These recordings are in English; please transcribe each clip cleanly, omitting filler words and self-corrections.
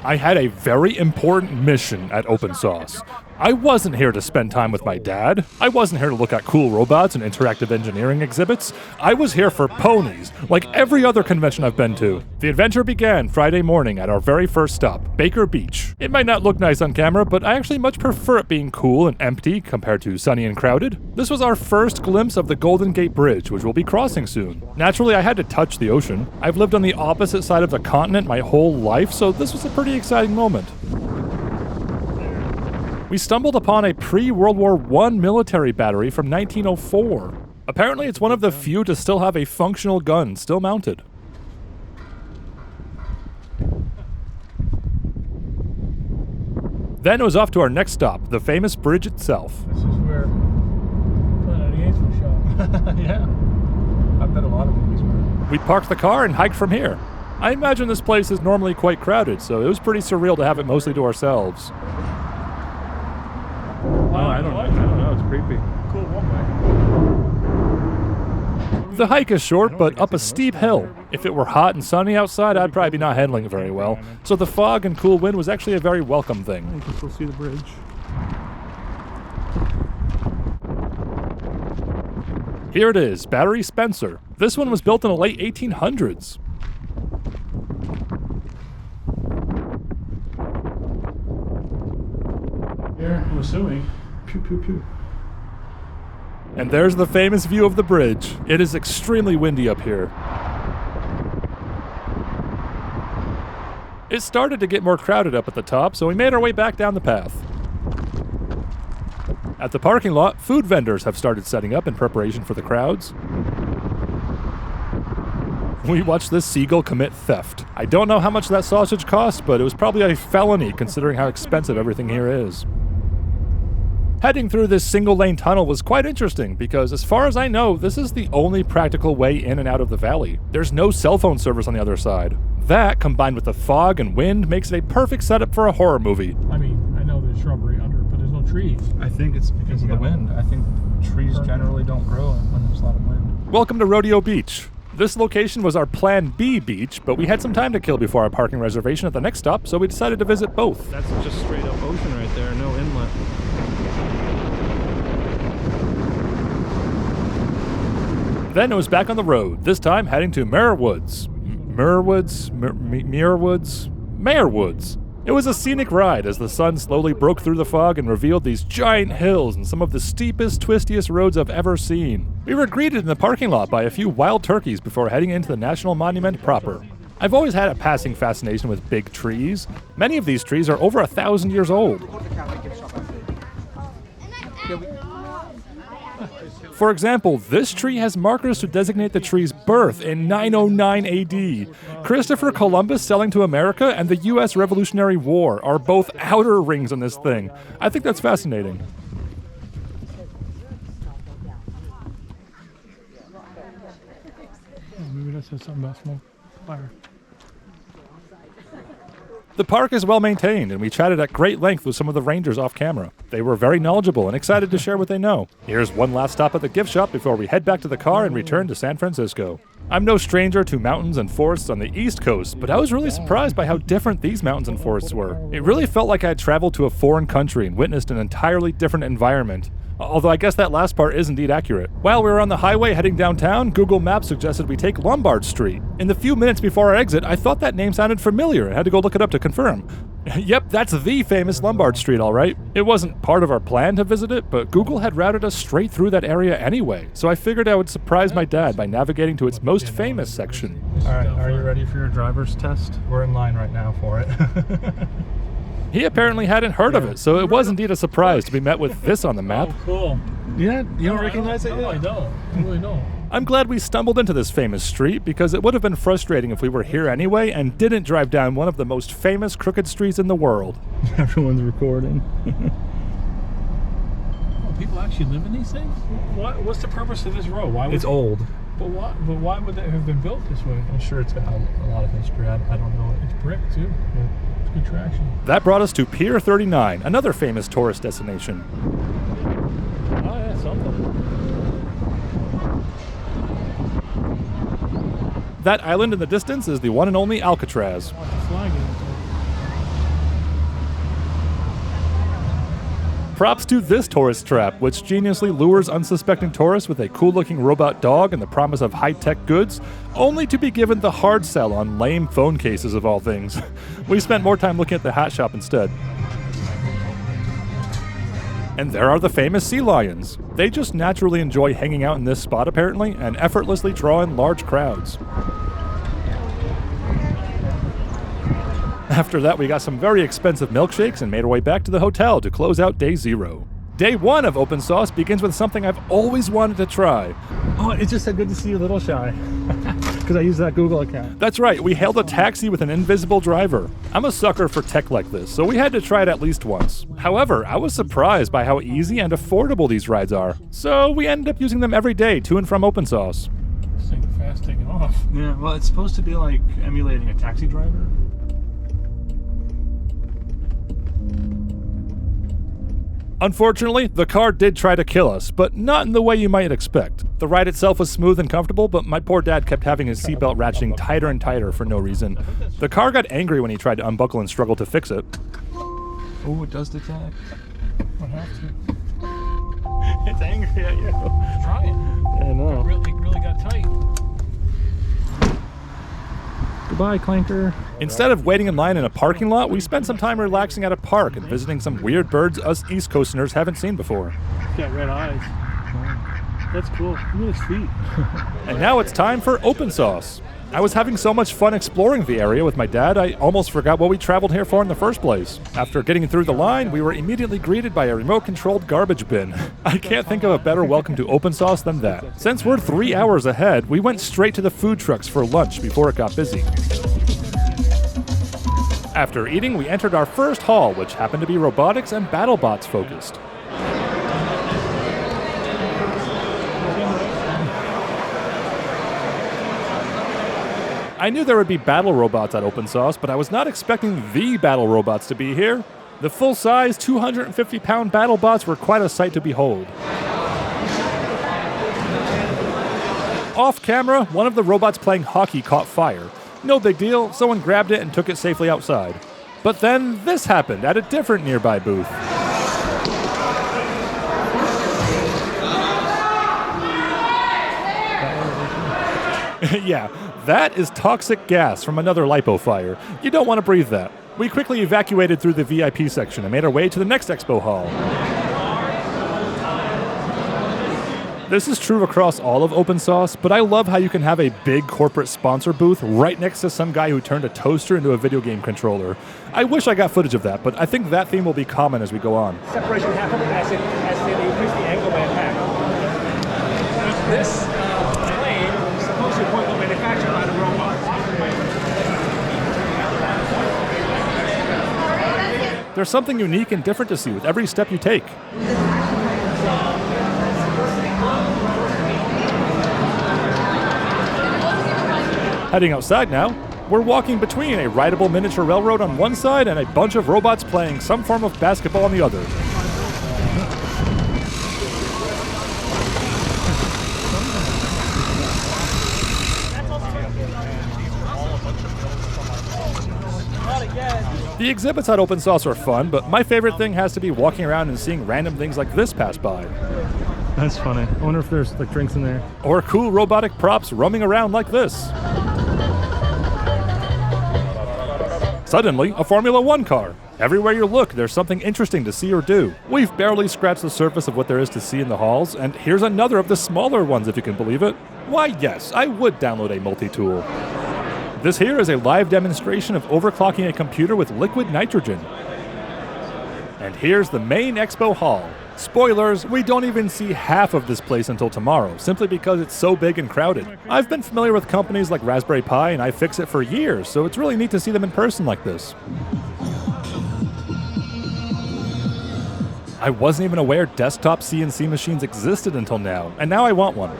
I had a very important mission at Open Source. I wasn't here to spend time with my dad. I wasn't here to look at cool robots and interactive engineering exhibits. I was here for ponies, like every other convention I've been to. The adventure began Friday morning at our very first stop, Baker Beach. It might not look nice on camera, but I actually much prefer it being cool and empty compared to sunny and crowded. This was our first glimpse of the Golden Gate Bridge, which we'll be crossing soon. Naturally, I had to touch the ocean. I've lived on the opposite side of the continent my whole life, so this was a pretty exciting moment. We stumbled upon a pre-World War I military battery from 1904. Apparently, it's one of the few to still have a functional gun still mounted. Then it was off to our next stop, the famous bridge itself. This is where Planet of the Apes was shot. Yeah. I bet a lot of movies were. We parked the car and hiked from here. I imagine this place is normally quite crowded, so it was pretty surreal to have it mostly to ourselves. I don't know. It's creepy. Cool one way. The hike is short, but up a steep hill. If it were hot and sunny outside, I'd probably be not handling it very well. So the fog and cool wind was actually a very welcome thing. You can still see the bridge. Here it is, Battery Spencer. This one was built in the late 1800s. Here, I'm assuming. Pew, pew, pew. And there's the famous view of the bridge. It is extremely windy up here. It started to get more crowded up at the top, so we made our way back down the path. At the parking lot, food vendors have started setting up in preparation for the crowds. We watched this seagull commit theft. I don't know how much that sausage cost, but it was probably a felony considering how expensive everything here is. Heading through this single-lane tunnel was quite interesting because, as far as I know, this is the only practical way in and out of the valley. There's no cell phone service on the other side. That, combined with the fog and wind, makes it a perfect setup for a horror movie. I mean, I know there's shrubbery under it, but there's no trees. I think it's because of the wind. I think trees generally don't grow when there's a lot of wind. Welcome to Rodeo Beach. This location was our Plan B beach, but we had some time to kill before our parking reservation at the next stop, so we decided to visit both. That's just straight up ocean right there, no inlet. Then it was back on the road, this time heading to Muir Woods. Muir Woods? Muir Woods? Muir Woods. It was a scenic ride as the sun slowly broke through the fog and revealed these giant hills and some of the steepest, twistiest roads I've ever seen. We were greeted in the parking lot by a few wild turkeys before heading into the National Monument proper. I've always had a passing fascination with big trees. Many of these trees are over 1,000 years old. For example, this tree has markers to designate the tree's birth in 909 AD. Christopher Columbus sailing to America and the U.S. Revolutionary War are both outer rings on this thing. I think that's fascinating. Maybe that says something about smoke. Fire. The park is well maintained, and we chatted at great length with some of the rangers off camera. They were very knowledgeable and excited to share what they know. Here's one last stop at the gift shop before we head back to the car and return to San Francisco. I'm no stranger to mountains and forests on the East Coast, but I was really surprised by how different these mountains and forests were. It really felt like I had traveled to a foreign country and witnessed an entirely different environment. Although I guess that last part is indeed accurate. While we were on the highway heading downtown, Google Maps suggested we take Lombard Street. In the few minutes before our exit, I thought that name sounded familiar and had to go look it up to confirm. Yep, that's the famous Lombard Street, all right. It wasn't part of our plan to visit it, but Google had routed us straight through that area anyway, so I figured I would surprise my dad by navigating to its most famous section. Alright, are you ready for your driver's test? We're in line right now for it. He apparently hadn't heard of it, so it was indeed a surprise to be met with this on the map. Oh, cool. Yeah, you don't recognize it yet? No, I don't. I really don't. I'm glad we stumbled into this famous street because it would have been frustrating if we were here anyway and didn't drive down one of the most famous crooked streets in the world. Everyone's recording. Oh, people actually live in these things? What's the purpose of this road? Why would It's old. But why would that have been built this way? I'm sure it's got a lot of history. I don't know. It's brick too. But it's good traction. That brought us to Pier 39, another famous tourist destination. Oh yeah, something. That island in the distance is the one and only Alcatraz. Oh, the flag is. Props to this tourist trap, which geniusly lures unsuspecting tourists with a cool-looking robot dog and the promise of high-tech goods, only to be given the hard sell on lame phone cases of all things. We spent more time looking at the hat shop instead. And there are the famous sea lions. They just naturally enjoy hanging out in this spot apparently, and effortlessly draw in large crowds. After that, we got some very expensive milkshakes and made our way back to the hotel to close out day 0. Day 1 of Open Sauce begins with something I've always wanted to try. Oh, it just said good to see you, Little Shy. Because I use that Google account. That's right, we hailed a taxi with an invisible driver. I'm a sucker for tech like this, so we had to try it at least once. However, I was surprised by how easy and affordable these rides are. So we ended up using them every day to and from Open Sauce. This thing fast taking off. Yeah, well, it's supposed to be like emulating a taxi driver. Unfortunately, the car did try to kill us, but not in the way you might expect. The ride itself was smooth and comfortable, but my poor dad kept having his seatbelt ratcheting tighter and tighter for no reason. The car got angry when he tried to unbuckle and struggled to fix it. Oh, it does detect. I have to. It's angry at you. Try it. I know. It really got tight. Goodbye, Clanker. Instead of waiting in line in a parking lot, we spent some time relaxing at a park and visiting some weird birds us East Coasterners haven't seen before. It's got red eyes. That's cool. Look at his feet. And now it's time for Open Sauce. I was having so much fun exploring the area with my dad, I almost forgot what we traveled here for in the first place. After getting through the line, we were immediately greeted by a remote-controlled garbage bin. I can't think of a better welcome to Open Sauce than that. Since we're 3 hours ahead, we went straight to the food trucks for lunch before it got busy. After eating, we entered our first hall, which happened to be robotics and BattleBots focused. I knew there would be battle robots at Open Sauce, but I was not expecting the battle robots to be here. The full-size, 250-pound BattleBots were quite a sight to behold. Off camera, one of the robots playing hockey caught fire. No big deal, someone grabbed it and took it safely outside. But then this happened at a different nearby booth. Yeah, that is toxic gas from another Lipo fire. You don't want to breathe that. We quickly evacuated through the VIP section and made our way to the next expo hall. This is true across all of Open Sauce, but I love how you can have a big corporate sponsor booth right next to some guy who turned a toaster into a video game controller. I wish I got footage of that, but I think that theme will be common as we go on. Separation happens as they increase the angle by impact. This plane is supposed to be manufactured by the robot. There's something unique and different to see with every step you take. Heading outside now, we're walking between a rideable miniature railroad on one side and a bunch of robots playing some form of basketball on the other. The exhibits at Open Sauce are fun, but my favorite thing has to be walking around and seeing random things like this pass by. That's funny. I wonder if there's like drinks in there. Or cool robotic props roaming around like this. Suddenly, a Formula One car. Everywhere you look, there's something interesting to see or do. We've barely scratched the surface of what there is to see in the halls, and here's another of the smaller ones if you can believe it. Why yes, I would download a multi-tool. This here is a live demonstration of overclocking a computer with liquid nitrogen. And here's the main expo hall. Spoilers, we don't even see half of this place until tomorrow, simply because it's so big and crowded. I've been familiar with companies like Raspberry Pi and iFixit for years, so it's really neat to see them in person like this. I wasn't even aware desktop CNC machines existed until now, and now I want one.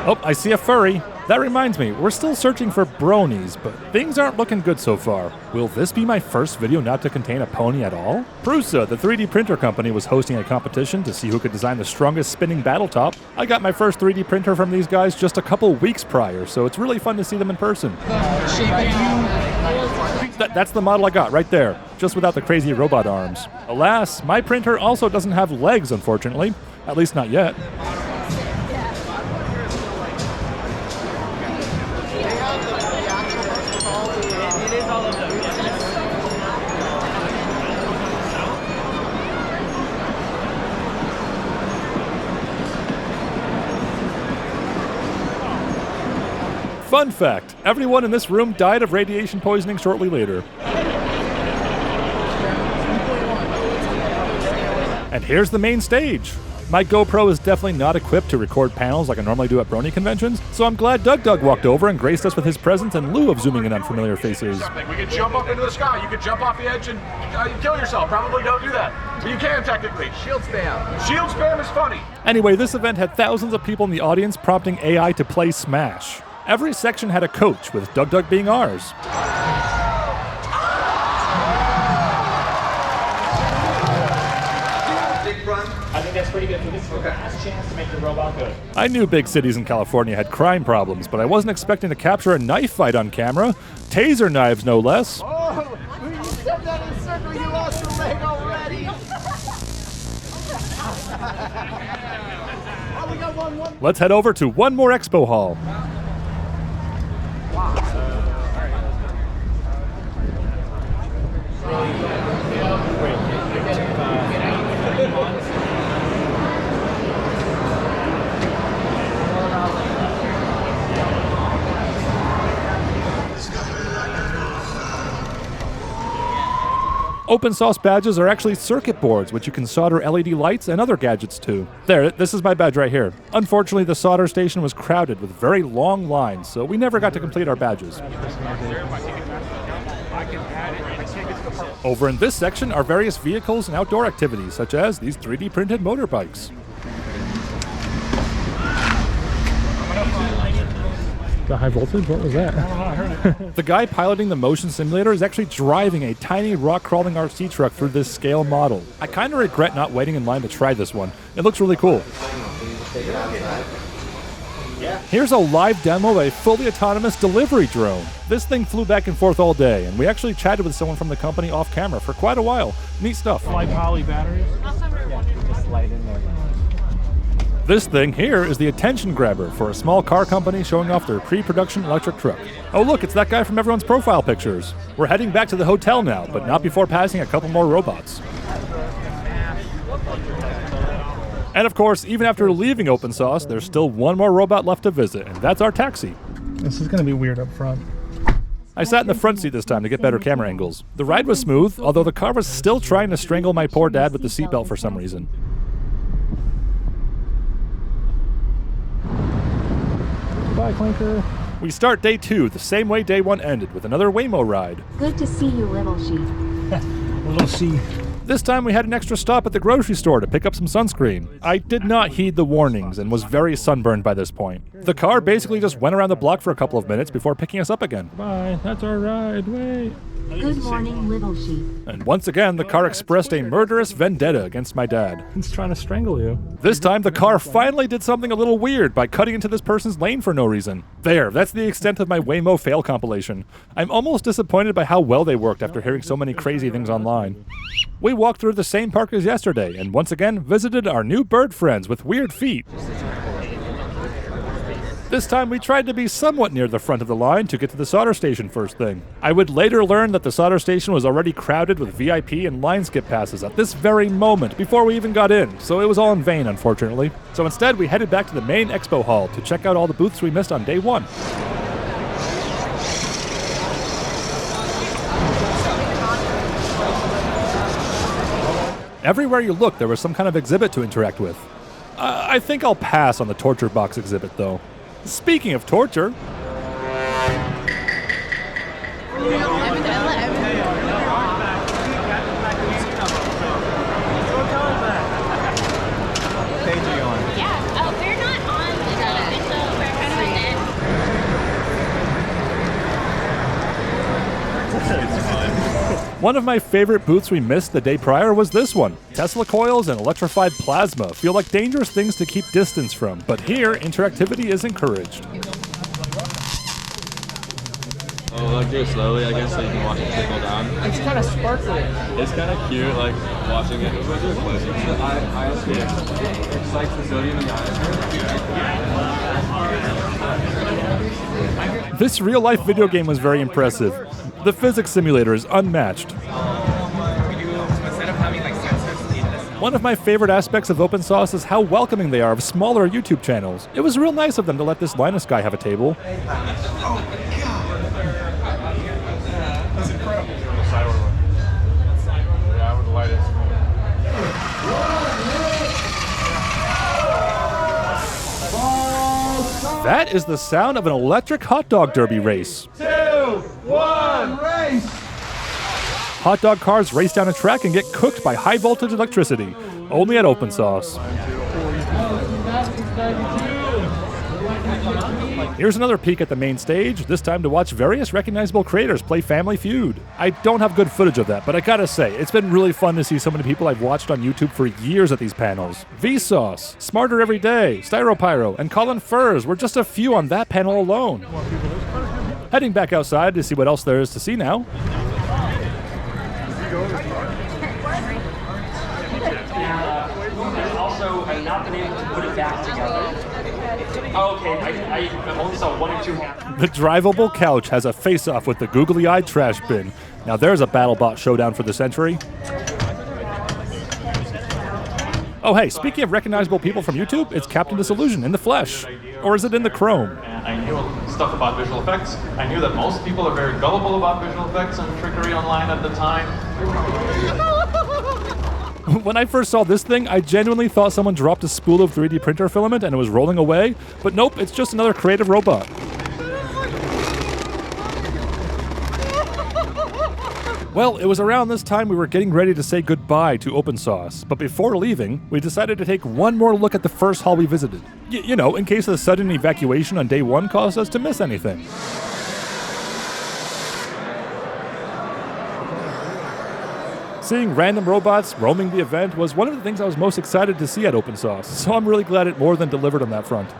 Oh, I see a furry. That reminds me, we're still searching for bronies, but things aren't looking good so far. Will this be my first video not to contain a pony at all? Prusa, the 3D printer company, was hosting a competition to see who could design the strongest spinning battle top. I got my first 3D printer from these guys just a couple weeks prior, so it's really fun to see them in person. That's the model I got right there, just without the crazy robot arms. Alas, my printer also doesn't have legs, unfortunately. At least not yet. Fun fact, everyone in this room died of radiation poisoning shortly later. And here's the main stage. My GoPro is definitely not equipped to record panels like I normally do at Brony conventions, so I'm glad Doug walked over and graced us with his presence in lieu of zooming in on familiar faces. We could jump up into the sky, you could jump off the edge and kill yourself. Probably don't do that, but you can technically. Shield spam. Shield spam is funny. Anyway, this event had thousands of people in the audience prompting AI to play Smash. Every section had a coach, with Doug being ours. I think that's pretty good. This is the last chance to make the robot good. I knew big cities in California had crime problems, but I wasn't expecting to capture a knife fight on camera. Taser knives, no less. Oh, when you stepped out of the circle, you lost your leg already. Oh, we got one. Let's head over to one more expo hall. Open source badges are actually circuit boards, which you can solder LED lights and other gadgets to. There, this is my badge right here. Unfortunately, the solder station was crowded with very long lines, so we never got to complete our badges. Over in this section are various vehicles and outdoor activities, such as these 3D printed motorbikes. The high voltage? What was that? The guy piloting the motion simulator is actually driving a tiny rock-crawling RC truck through this scale model. I kind of regret not waiting in line to try this one. It looks really cool. Here's a live demo of a fully autonomous delivery drone. This thing flew back and forth all day, and we actually chatted with someone from the company off camera for quite a while. Neat stuff. Like poly batteries? Just light in there. This thing here is the attention grabber for a small car company showing off their pre-production electric truck. Oh look, it's that guy from everyone's profile pictures. We're heading back to the hotel now, but not before passing a couple more robots. And of course, even after leaving Open Source, there's still one more robot left to visit, and that's our taxi. This is going to be weird up front. I sat in the front seat this time to get better camera angles. The ride was smooth, although the car was still trying to strangle my poor dad with the seatbelt for some reason. Bye, Clinker. We start day 2 the same way day 1 ended, with another Waymo ride. Good to see you, little sheep. Little C. This time we had an extra stop at the grocery store to pick up some sunscreen. I did not heed the warnings and was very sunburned by this point. The car basically just went around the block for a couple of minutes before picking us up again. Bye, that's our ride, wait. Good morning, little sheep. And once again, the car expressed a murderous vendetta against my dad. He's trying to strangle you. This time, the car finally did something a little weird by cutting into this person's lane for no reason. There, that's the extent of my Waymo fail compilation. I'm almost disappointed by how well they worked after hearing so many crazy things online. We walked through the same park as yesterday, and once again visited our new bird friends with weird feet. This time we tried to be somewhat near the front of the line to get to the solder station first thing. I would later learn that the solder station was already crowded with VIP and line skip passes at this very moment before we even got in, so it was all in vain, unfortunately. So instead we headed back to the main expo hall to check out all the booths we missed on day 1. Everywhere you looked, there was some kind of exhibit to interact with. I think I'll pass on the torture box exhibit, though. Speaking of torture... One of my favorite booths we missed the day prior was this one. Tesla coils and electrified plasma feel like dangerous things to keep distance from, but here, interactivity is encouraged. Oh, like do it slowly, I guess, so you can watch it trickle down. It's kind of sparkly. It's kind of cute, like, watching it. It's like the sodium in the eye. This real-life video game was very impressive. The physics simulator is unmatched. One of my favorite aspects of open source is how welcoming they are of smaller YouTube channels. It was real nice of them to let this Linus guy have a table. That's incredible. Yeah, I would light it. That is the sound of an electric hot dog derby race. 2, 1, race! Hot dog cars race down a track and get cooked by high voltage electricity. Only at Open Sauce. Here's another peek at the main stage, this time to watch various recognizable creators play Family Feud. I don't have good footage of that, but I gotta say, it's been really fun to see so many people I've watched on YouTube for years at these panels. Vsauce, Smarter Every Day, Styropyro, and Colin Furs were just a few on that panel alone. Heading back outside to see what else there is to see now. Also, I've not been able to put it back together. Oh, okay, I only saw 1 or 2 hands. The drivable couch has a face-off with the googly-eyed trash bin. Now there's a BattleBot showdown for the century. Oh hey, speaking of recognizable people from YouTube, it's Captain Disillusion in the flesh. Or is it in the chrome? And I knew stuff about visual effects. I knew that most people are very gullible about visual effects and trickery online at the time. When I first saw this thing, I genuinely thought someone dropped a spool of 3D printer filament and it was rolling away, but nope, it's just another creative robot. Well, it was around this time we were getting ready to say goodbye to Open Sauce, but before leaving, we decided to take one more look at the first hall we visited. You know, in case the sudden evacuation on day 1 caused us to miss anything. Seeing random robots roaming the event was one of the things I was most excited to see at Open Sauce, so I'm really glad it more than delivered on that front.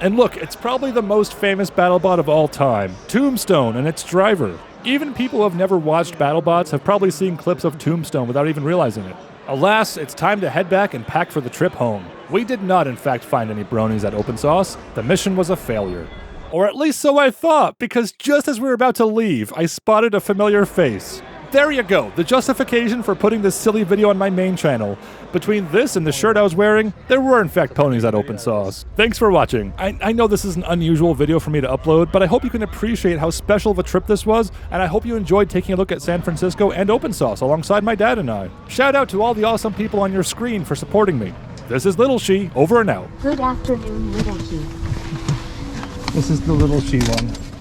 And look, it's probably the most famous BattleBot of all time, Tombstone and its driver. Even people who have never watched BattleBots have probably seen clips of Tombstone without even realizing it. Alas, it's time to head back and pack for the trip home. We did not, in fact, find any bronies at Open Sauce. The mission was a failure. Or at least so I thought, because just as we were about to leave, I spotted a familiar face. There you go, the justification for putting this silly video on my main channel. Between this and the shirt I was wearing, there were in fact ponies at Open Sauce. Thanks for watching. I know this is an unusual video for me to upload, but I hope you can appreciate how special of a trip this was, and I hope you enjoyed taking a look at San Francisco and Open Sauce alongside my dad and I. Shout out to all the awesome people on your screen for supporting me. This is Little She, over and out. Good afternoon, Little She. This is the Little She one.